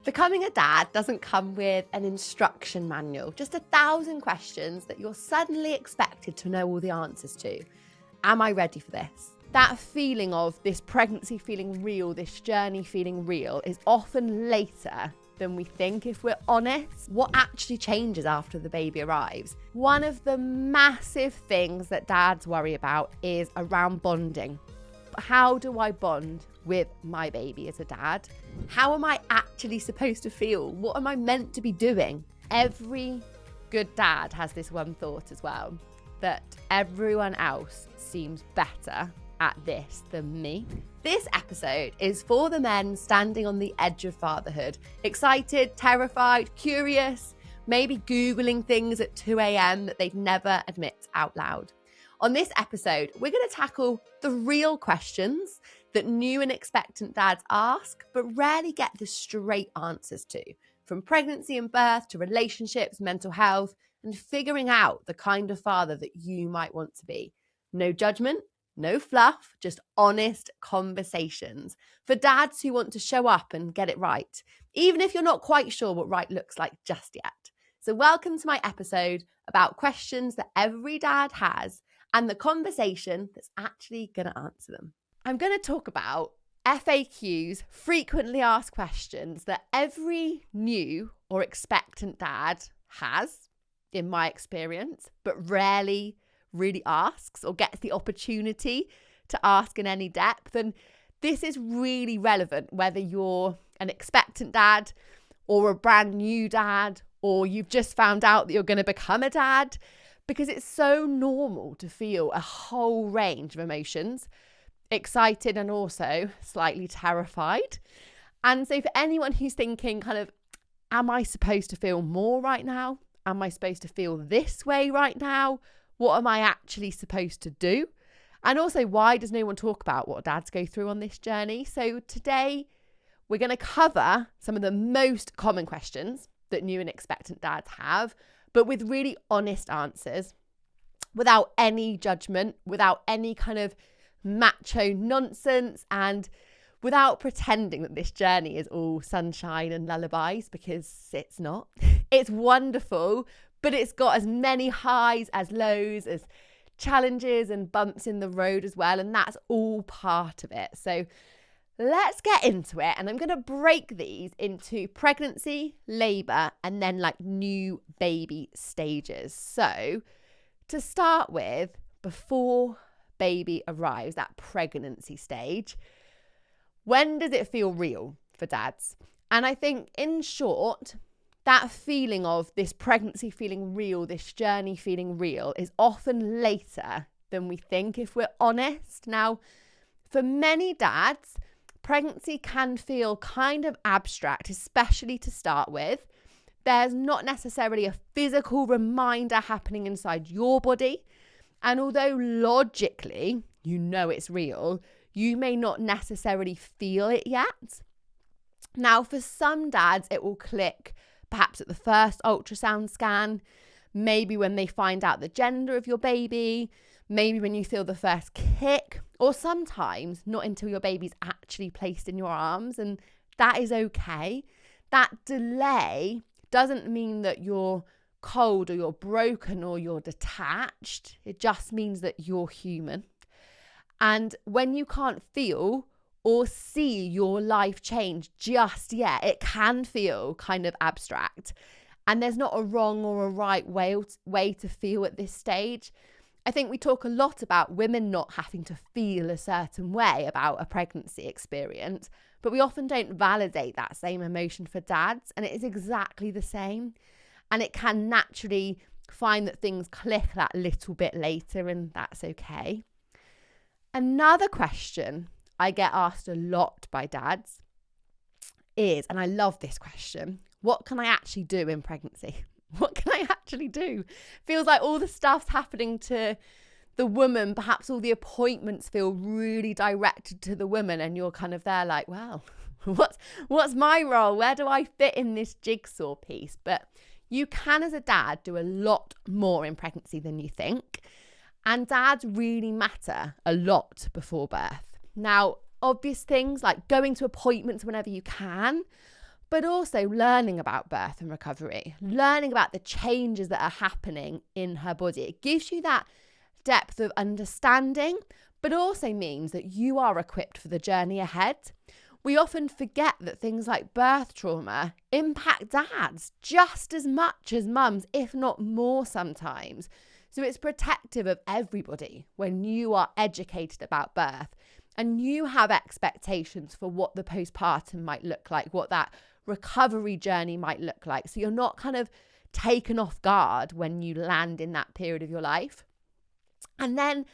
Becoming a dad doesn't come with an instruction manual, just 1,000 questions that you're suddenly expected to know all the answers to. Am I ready for this? That feeling of this pregnancy feeling real, this journey feeling real, is often later than we think, if we're honest. What actually changes after the baby arrives? One of the massive things that dads worry about is around bonding. How do I bond with my baby as a dad? How am I actually supposed to feel? What am I meant to be doing? Every good dad has this one thought as well, that everyone else seems better at this than me. This episode is for the men standing on the edge of fatherhood, excited, terrified, curious, maybe Googling things at 2 a.m. that they'd never admit out loud. On this episode, we're going to tackle the real questions that new and expectant dads ask, but rarely get the straight answers to, from pregnancy and birth to relationships, mental health, and figuring out the kind of father that you might want to be. No judgment, no fluff, just honest conversations for dads who want to show up and get it right, even if you're not quite sure what right looks like just yet. So welcome to my episode about questions that every dad has and the conversation that's actually going to answer them. I'm going to talk about FAQs, frequently asked questions that every new or expectant dad has, in my experience, but rarely really asks or gets the opportunity to ask in any depth. And this is really relevant whether you're an expectant dad or a brand new dad, or you've just found out that you're going to become a dad, because it's so normal to feel a whole range of emotions, excited and also slightly terrified. And so for anyone who's thinking kind of, am I supposed to feel more right now? Am I supposed to feel this way right now? What am I actually supposed to do? And also, why does no one talk about what dads go through on this journey? So today, we're going to cover some of the most common questions that new and expectant dads have, but with really honest answers, without any judgment, without any kind of macho nonsense, and without pretending that this journey is all sunshine and lullabies, because it's not. It's wonderful, but it's got as many highs as lows, as challenges and bumps in the road as well, and that's all part of it. So let's get into it, and I'm going to break these into pregnancy, labour, and then like new baby stages. So to start with, before baby arrives, that pregnancy stage, when does it feel real for dads? And I think, in short, that feeling of this pregnancy feeling real, this journey feeling real, is often later than we think, if we're honest. Now, for many dads, pregnancy can feel kind of abstract, especially to start with. There's not necessarily a physical reminder happening inside your body. And although logically you know it's real, you may not necessarily feel it yet. Now, for some dads, it will click perhaps at the first ultrasound scan, maybe when they find out the gender of your baby, maybe when you feel the first kick, or sometimes not until your baby's actually placed in your arms, and that is okay. That delay doesn't mean that you're cold or you're broken or you're detached. It just means that you're human. And when you can't feel or see your life change just yet, it can feel kind of abstract. And there's not a wrong or a right way to feel at this stage. I think we talk a lot about women not having to feel a certain way about a pregnancy experience, but we often don't validate that same emotion for dads, and it is exactly the same. And it can naturally find that things click that little bit later, and that's okay. Another question I get asked a lot by dads is, and I love this question, what can I actually do in pregnancy? What can I actually do? Feels like all the stuff's happening to the woman. Perhaps all the appointments feel really directed to the woman, and you're kind of there like, well, what's my role? Where do I fit in this jigsaw piece? But you can, as a dad, do a lot more in pregnancy than you think. And dads really matter a lot before birth. Now, obvious things like going to appointments whenever you can, but also learning about birth and recovery, learning about the changes that are happening in her body. It gives you that depth of understanding, but also means that you are equipped for the journey ahead. We often forget that things like birth trauma impact dads just as much as mums, if not more sometimes. So it's protective of everybody when you are educated about birth and you have expectations for what the postpartum might look like, what that recovery journey might look like. So you're not kind of taken off guard when you land in that period of your life. And then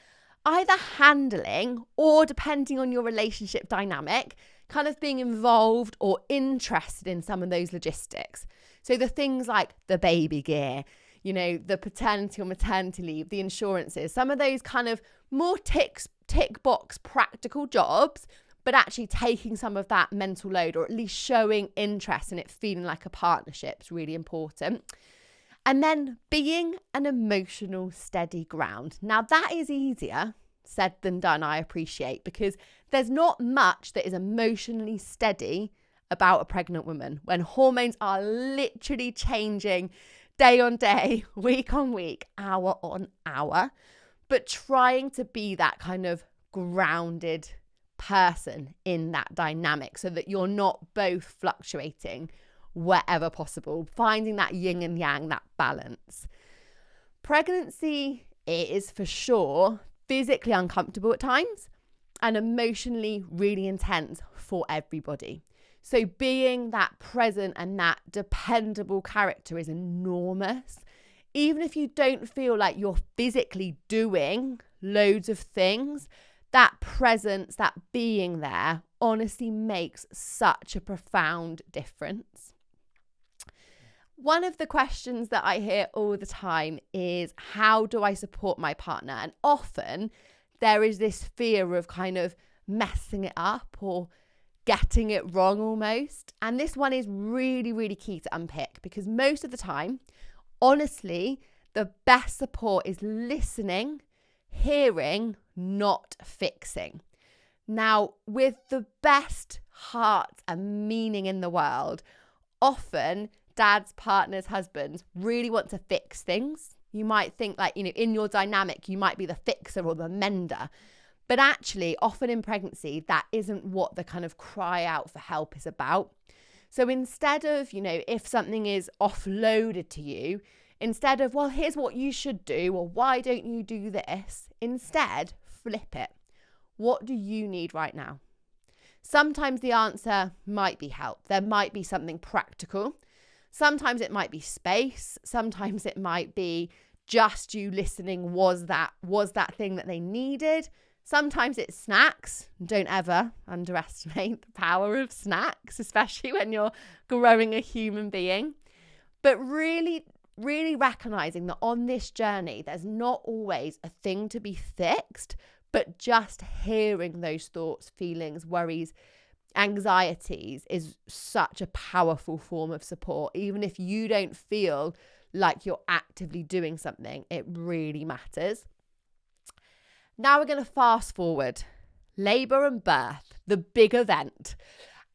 either handling or, depending on your relationship dynamic, kind of being involved or interested in some of those logistics. So the things like the baby gear, the paternity or maternity leave, the insurances, some of those kind of more tick box practical jobs, but actually taking some of that mental load, or at least showing interest in it, feeling like a partnership is really important. And then being an emotional steady ground. Now that is easier said than done, I appreciate, because there's not much that is emotionally steady about a pregnant woman when hormones are literally changing day on day, week on week, hour on hour. But trying to be that kind of grounded person in that dynamic so that you're not both fluctuating wherever possible, finding that yin and yang, that balance. Pregnancy is for sure physically uncomfortable at times and emotionally really intense for everybody. So being that present and that dependable character is enormous. Even if you don't feel like you're physically doing loads of things, that presence, that being there, honestly makes such a profound difference. One of the questions that I hear all the time is, how do I support my partner? And often there is this fear of kind of messing it up or getting it wrong almost. And this one is really, really key to unpick, because most of the time, honestly, the best support is listening, hearing, not fixing. Now, with the best heart and meaning in the world, often dads, partners, husbands really want to fix things. You might think like, in your dynamic, you might be the fixer or the mender. But actually, often in pregnancy, that isn't what the kind of cry out for help is about. So instead of, if something is offloaded to you, instead of, well, here's what you should do, or why don't you do this? Instead, flip it. What do you need right now? Sometimes the answer might be help. There might be something practical. Sometimes it might be space. Sometimes it might be just you listening. Was that thing that they needed? Sometimes it's snacks. Don't ever underestimate the power of snacks, especially when you're growing a human being. But really, really recognizing that on this journey, there's not always a thing to be fixed, but just hearing those thoughts, feelings, worries, anxieties is such a powerful form of support. Even if you don't feel like you're actively doing something, it really matters. Now we're going to fast forward. Labour and birth, the big event.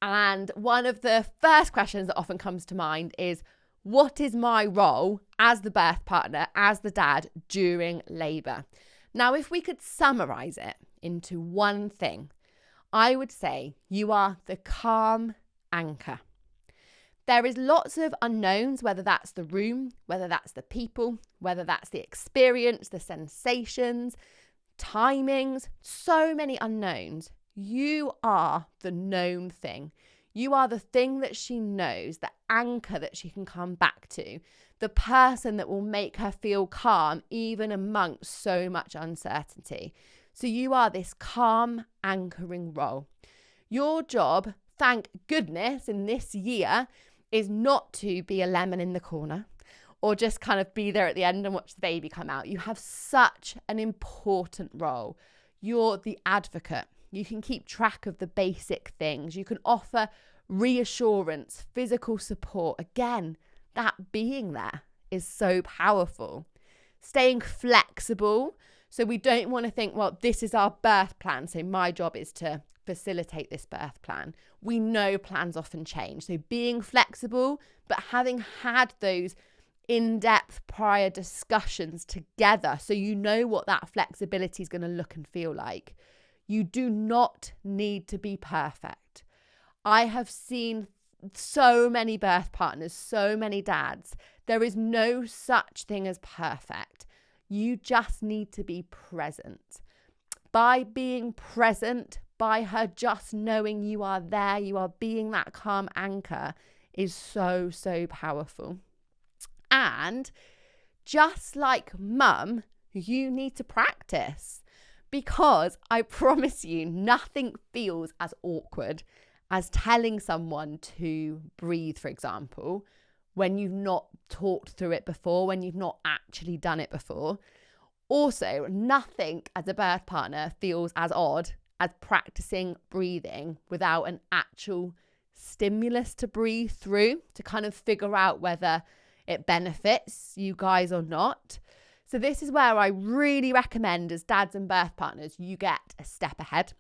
And one of the first questions that often comes to mind is, what is my role as the birth partner, as the dad during labour? Now, if we could summarise it into one thing, I would say you are the calm anchor. There is lots of unknowns, whether that's the room, whether that's the people, whether that's the experience, the sensations, timings, so many unknowns. You are the known thing. You are the thing that she knows, the anchor that she can come back to, the person that will make her feel calm even amongst so much uncertainty. So you are this calm anchoring role. Your job, thank goodness, in this year is not to be a lemon in the corner or just kind of be there at the end and watch the baby come out. You have such an important role. You're the advocate. You can keep track of the basic things. You can offer reassurance, physical support. Again, that being there is so powerful. Staying flexible. So we don't want to think, well, this is our birth plan, so my job is to facilitate this birth plan. We know plans often change. So being flexible, but having had those in-depth prior discussions together so you know what that flexibility is going to look and feel like. You do not need to be perfect. I have seen so many birth partners, so many dads. There is no such thing as perfect. You just need to be present. By being present, by her just knowing you are there, you are being that calm anchor, is so, so powerful. And just like mum, you need to practice, because I promise you, nothing feels as awkward as telling someone to breathe, for example, when you've not talked through it before, when you've not actually done it before. Also, nothing as a birth partner feels as odd as practicing breathing without an actual stimulus to breathe through, to kind of figure out whether it benefits you guys or not. So this is where I really recommend, as dads and birth partners, you get a step ahead,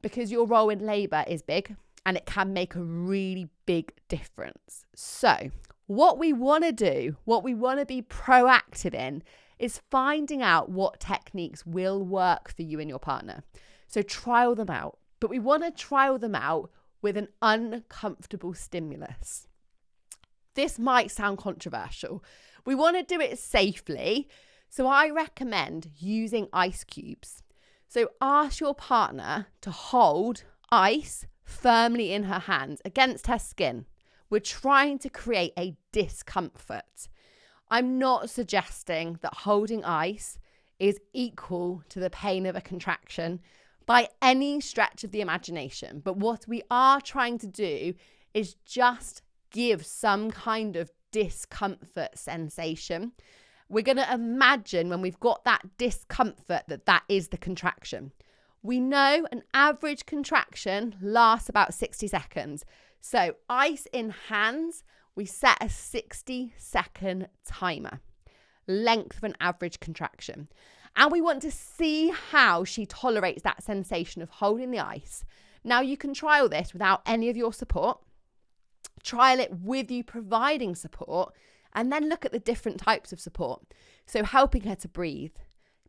because your role in labour is big and it can make a really big difference. So what we want to do, what we want to be proactive in, is finding out what techniques will work for you and your partner. So trial them out, but we want to trial them out with an uncomfortable stimulus. This might sound controversial. We want to do it safely, so I recommend using ice cubes. So ask your partner to hold ice firmly in her hands against her skin. We're trying to create a discomfort. I'm not suggesting that holding ice is equal to the pain of a contraction by any stretch of the imagination. But what we are trying to do is just give some kind of discomfort sensation. We're going to imagine when we've got that discomfort that is the contraction. We know an average contraction lasts about 60 seconds. So ice in hands, we set a 60-second timer, length of an average contraction. And we want to see how she tolerates that sensation of holding the ice. Now, you can trial this without any of your support. Trial it with you providing support, and then look at the different types of support. So helping her to breathe,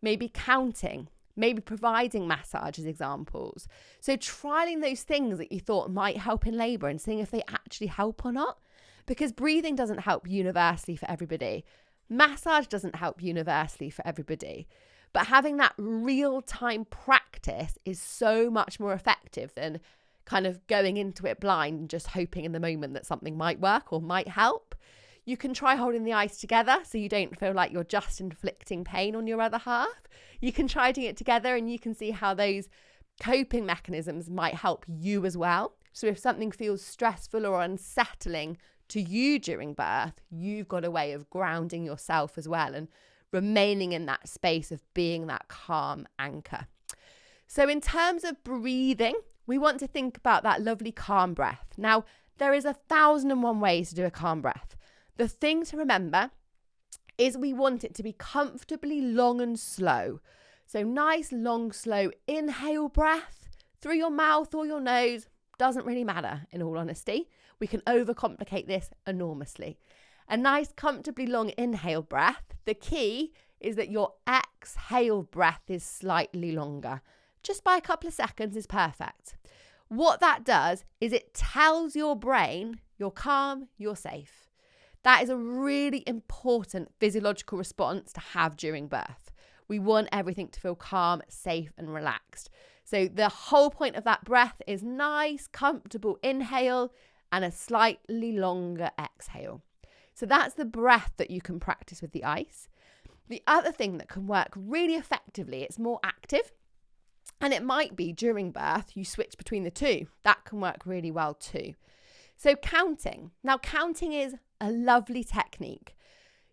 maybe counting, maybe providing massage as examples. So trialing those things that you thought might help in labour and seeing if they actually help or not. Because breathing doesn't help universally for everybody. Massage doesn't help universally for everybody. But having that real-time practice is so much more effective than kind of going into it blind and just hoping in the moment that something might work or might help. You can try holding the ice together so you don't feel like you're just inflicting pain on your other half. You can try doing it together and you can see how those coping mechanisms might help you as well. So if something feels stressful or unsettling to you during birth, you've got a way of grounding yourself as well and remaining in that space of being that calm anchor. So in terms of breathing, we want to think about that lovely calm breath. Now, there is 1,001 ways to do a calm breath. The thing to remember is we want it to be comfortably long and slow. So nice, long, slow inhale breath through your mouth or your nose. Doesn't really matter, in all honesty. We can overcomplicate this enormously. A nice, comfortably long inhale breath. The key is that your exhale breath is slightly longer. Just by a couple of seconds is perfect. What that does is it tells your brain you're calm, you're safe. That is a really important physiological response to have during birth. We want everything to feel calm, safe, and relaxed. So the whole point of that breath is nice, comfortable inhale and a slightly longer exhale. So that's the breath that you can practice with the ice. The other thing that can work really effectively, it's more active. And it might be during birth, you switch between the two. That can work really well too. So counting. Now, counting is a lovely technique.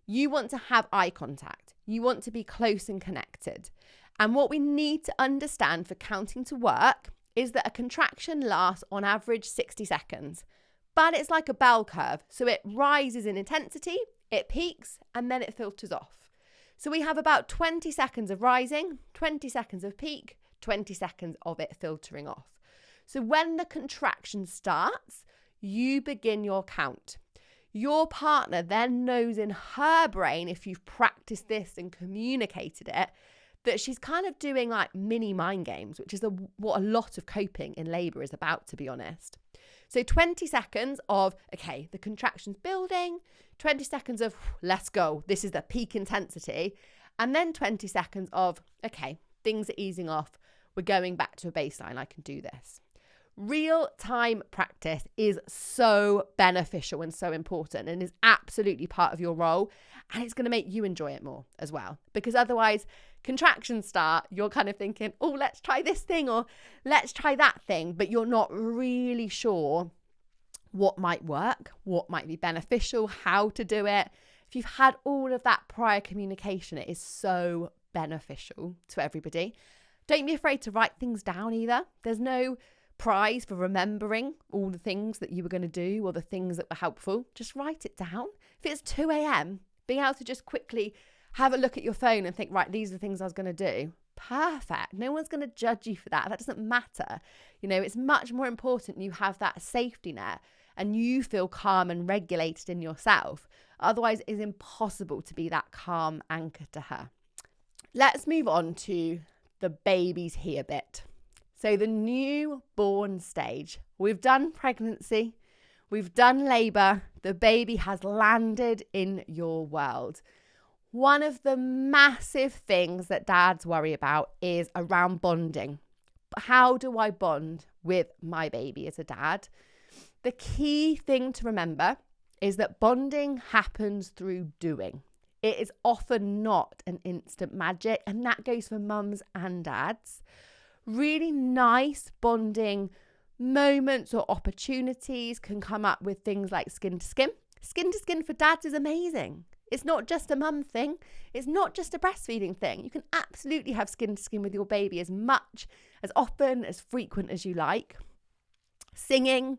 You want to have eye contact. You want to be close and connected. And what we need to understand for counting to work is that a contraction lasts on average 60 seconds. But it's like a bell curve. So it rises in intensity, it peaks, and then it filters off. So we have about 20 seconds of rising, 20 seconds of peak, 20 seconds of it filtering off. So when the contraction starts, you begin your count. Your partner then knows in her brain, if you've practiced this and communicated it, that she's kind of doing like mini mind games, which is what a lot of coping in labour is about, to be honest. So 20 seconds of, okay, the contraction's building, 20 seconds of, let's go, this is the peak intensity, and then 20 seconds of, okay, things are easing off, we're going back to a baseline, I can do this. Real-time practice is so beneficial and so important and is absolutely part of your role, and it's going to make you enjoy it more as well, because otherwise contractions start, you're kind of thinking, oh, let's try this thing or let's try that thing, but you're not really sure what might work, what might be beneficial, how to do it. If you've had all of that prior communication, it is so beneficial to everybody. Don't be afraid to write things down either. There's no prize for remembering all the things that you were going to do or the things that were helpful. Just write it down. If it's 2 a.m, being able to just quickly have a look at your phone and think, right, these are the things I was going to do. Perfect. No one's going to judge you for that. That doesn't matter. You know, it's much more important you have that safety net and you feel calm and regulated in yourself. Otherwise, it's impossible to be that calm anchor to her. Let's move on to the baby's here bit. So the newborn stage. We've done pregnancy. We've done labour. The baby has landed in your world. One of the massive things that dads worry about is around bonding. How do I bond with my baby as a dad? The key thing to remember is that bonding happens through doing. It is often not an instant magic, and that goes for mums and dads. Really nice bonding moments or opportunities can come up with things like skin to skin. Skin to skin for dads is amazing. It's not just a mum thing. It's not just a breastfeeding thing. You can absolutely have skin to skin with your baby as much, as often, as frequent as you like. Singing,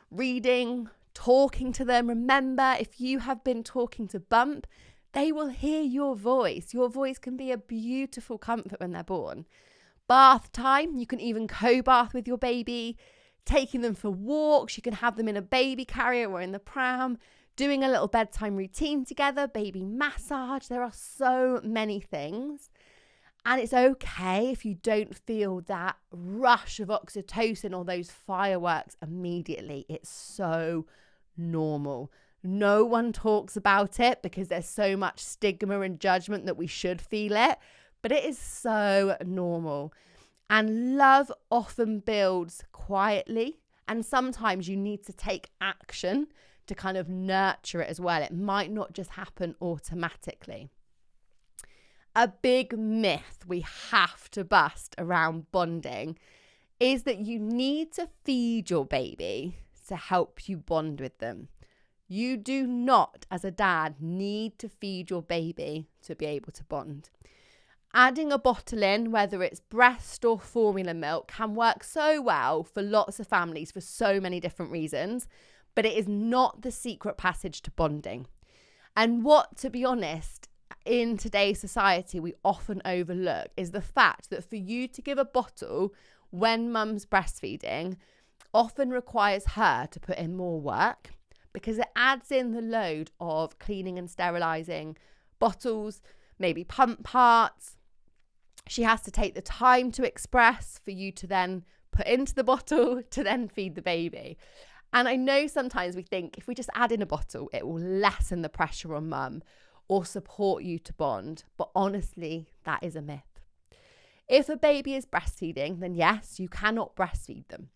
reading, talking to them. Remember, if you have been talking to Bump, they will hear your voice. Your voice can be a beautiful comfort when they're born. Bath time, you can even co-bath with your baby, taking them for walks. You can have them in a baby carrier or in the pram, doing a little bedtime routine together, baby massage. There are so many things. And it's okay if you don't feel that rush of oxytocin or those fireworks immediately. It's so normal. No one talks about it because there's so much stigma and judgment that we should feel it, but it is so normal. And love often builds quietly, and sometimes you need to take action to kind of nurture it as well. It might not just happen automatically. A big myth we have to bust around bonding is that you need to feed your baby to help you bond with them. You do not, as a dad, need to feed your baby to be able to bond. Adding a bottle in, whether it's breast or formula milk, can work so well for lots of families for so many different reasons, but it is not the secret passage to bonding. And what, to be honest, in today's society we often overlook is the fact that for you to give a bottle when mum's breastfeeding often requires her to put in more work, because it adds in the load of cleaning and sterilising bottles, maybe pump parts. She has to take the time to express for you to then put into the bottle to then feed the baby. And I know sometimes we think if we just add in a bottle, it will lessen the pressure on mum or support you to bond. But honestly, that is a myth. If a baby is breastfeeding, then yes, you cannot breastfeed them.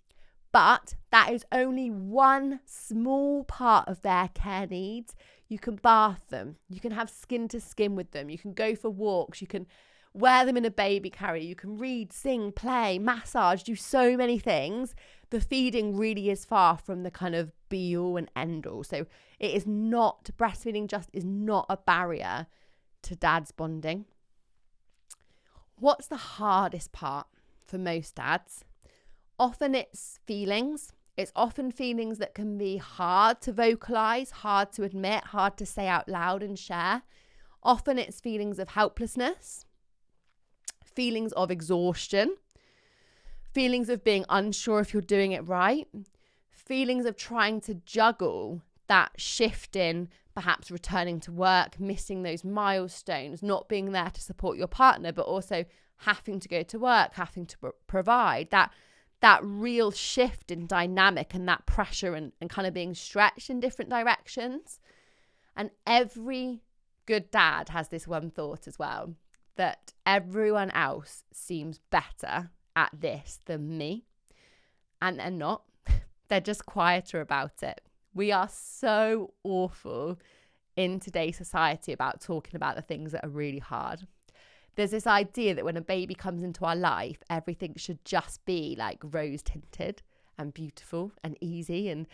But that is only one small part of their care needs. You can bath them. You can have skin to skin with them. You can go for walks. You can wear them in a baby carrier. You can read, sing, play, massage, do so many things. The feeding really is far from the kind of be all and end all. So it is not, breastfeeding just is not a barrier to dad's bonding. What's the hardest part for most dads? Often it's feelings. It's often feelings that can be hard to vocalize, hard to admit, hard to say out loud and share. Often it's feelings of helplessness, feelings of exhaustion, feelings of being unsure if you're doing it right, feelings of trying to juggle that shift in perhaps returning to work, missing those milestones, not being there to support your partner, but also having to go to work, having to provide, that real shift in dynamic and that pressure and kind of being stretched in different directions. And every good dad has this one thought as well, that everyone else seems better at this than me. And they're not. They're just quieter about it. We are so awful in today's society about talking about the things that are really hard. There's this idea that when a baby comes into our life, everything should just be like rose tinted and beautiful and easy and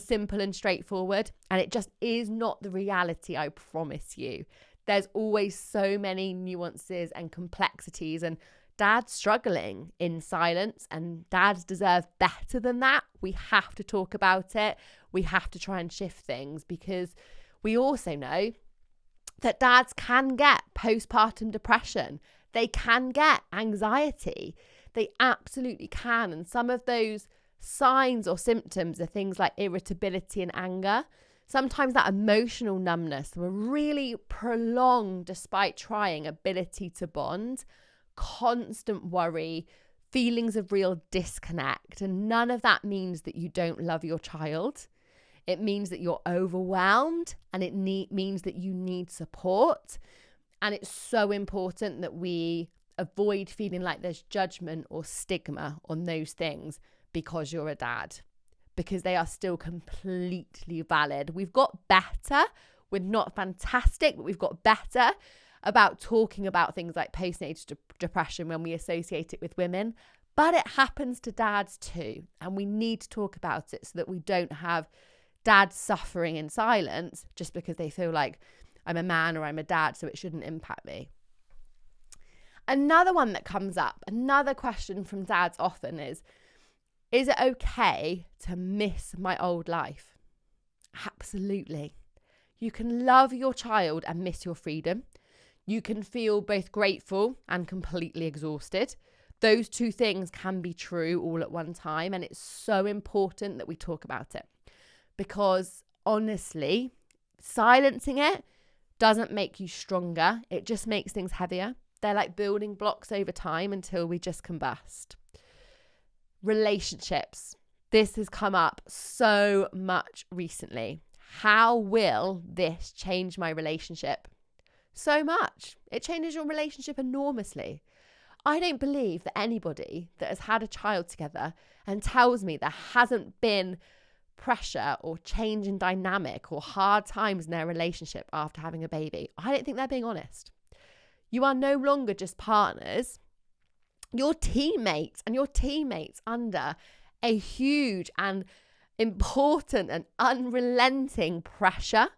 simple and straightforward. And it just is not the reality, I promise you. There's always so many nuances and complexities, and dad's struggling in silence, and dads deserve better than that. We have to talk about it. We have to try and shift things, because we also know that dads can get postpartum depression. They can get anxiety. They absolutely can. And some of those signs or symptoms are things like irritability and anger. Sometimes that emotional numbness, a really prolonged, despite trying, ability to bond, constant worry, feelings of real disconnect. And none of that means that you don't love your child. It means that you're overwhelmed, and it means that you need support. And it's so important that we avoid feeling like there's judgment or stigma on those things because you're a dad, because they are still completely valid. We've got better. We're not fantastic, but we've got better about talking about things like postnatal depression when we associate it with women. But it happens to dads too. And we need to talk about it so that we don't have dads suffering in silence just because they feel like I'm a man or I'm a dad, so it shouldn't impact me. Another one that comes up, another question from dads often is it okay to miss my old life? Absolutely. You can love your child and miss your freedom. You can feel both grateful and completely exhausted. Those two things can be true all at one time, and it's so important that we talk about it. Because honestly, silencing it doesn't make you stronger. It just makes things heavier. They're like building blocks over time until we just combust. Relationships. This has come up so much recently. How will this change my relationship? So much. It changes your relationship enormously. I don't believe that anybody that has had a child together and tells me there hasn't been pressure or change in dynamic or hard times in their relationship after having a baby. I don't think they're being honest. You are no longer just partners. You're teammates, and you're teammates under a huge and important and unrelenting pressure.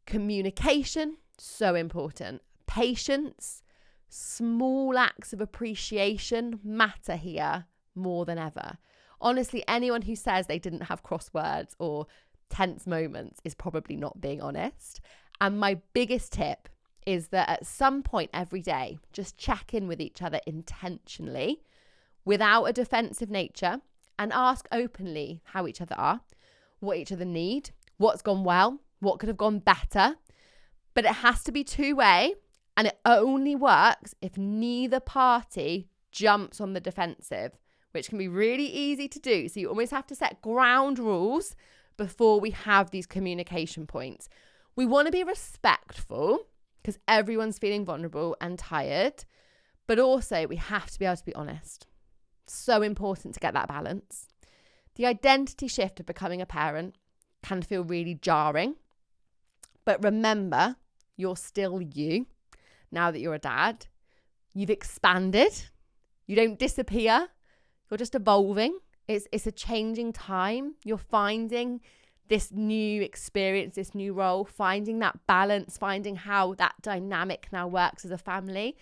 Communication, so important. Patience, small acts of appreciation matter here more than ever. Honestly, anyone who says they didn't have crosswords or tense moments is probably not being honest. And my biggest tip is that at some point every day, just check in with each other intentionally without a defensive nature, and ask openly how each other are, what each other need, what's gone well, what could have gone better. But it has to be two-way, and it only works if neither party jumps on the defensive, which can be really easy to do. So you almost have to set ground rules before we have these communication points. We want to be respectful because everyone's feeling vulnerable and tired, but also we have to be able to be honest. So important to get that balance. The identity shift of becoming a parent can feel really jarring, but remember, you're still you now that you're a dad. You've expanded. You don't disappear. You're just evolving. It's a changing time. You're finding this new experience, this new role, finding that balance, finding how that dynamic now works as a family.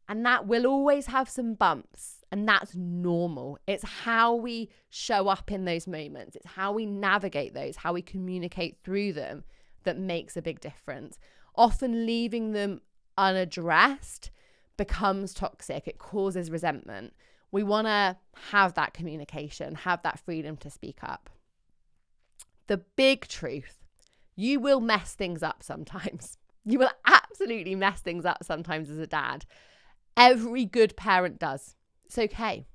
And that will always have some bumps, and that's normal. It's how we show up in those moments. It's how we navigate those, how we communicate through them that makes a big difference. Often leaving them unaddressed becomes toxic. It causes resentment. We want to have that communication, have that freedom to speak up. The big truth, you will mess things up sometimes. You will absolutely mess things up sometimes as a dad. Every good parent does. It's okay.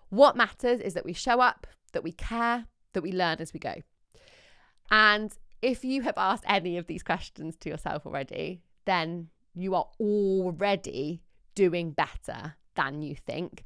What matters is that we show up, that we care, that we learn as we go. And if you have asked any of these questions to yourself already, then you are already doing better than you think,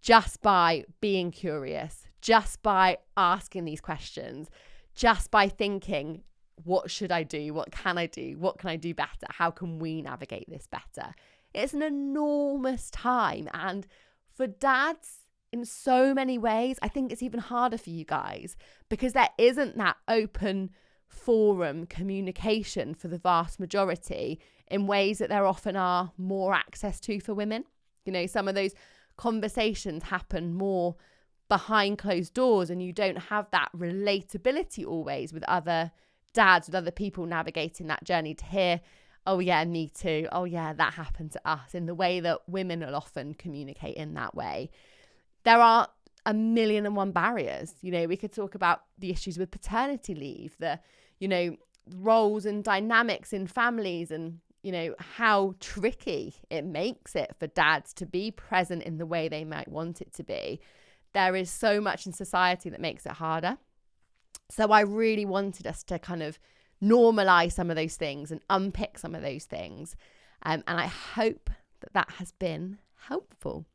just by being curious, just by asking these questions, just by thinking, what should I do? What can I do? What can I do better? How can we navigate this better? It's an enormous time. And for dads, in so many ways, I think it's even harder for you guys because there isn't that open forum communication for the vast majority in ways that there often are more access to for women. You know, some of those conversations happen more behind closed doors and you don't have that relatability always with other dads, with other people navigating that journey to hear, oh yeah, me too. Oh yeah, that happened to us, in the way that women will often communicate in that way. There are a million and one barriers. You know, we could talk about the issues with paternity leave, the, you know, roles and dynamics in families, and, you know, how tricky it makes it for dads to be present in the way they might want it to be. There is so much in society that makes it harder. So I really wanted us to kind of normalize some of those things and unpick some of those things. And I hope that that has been helpful.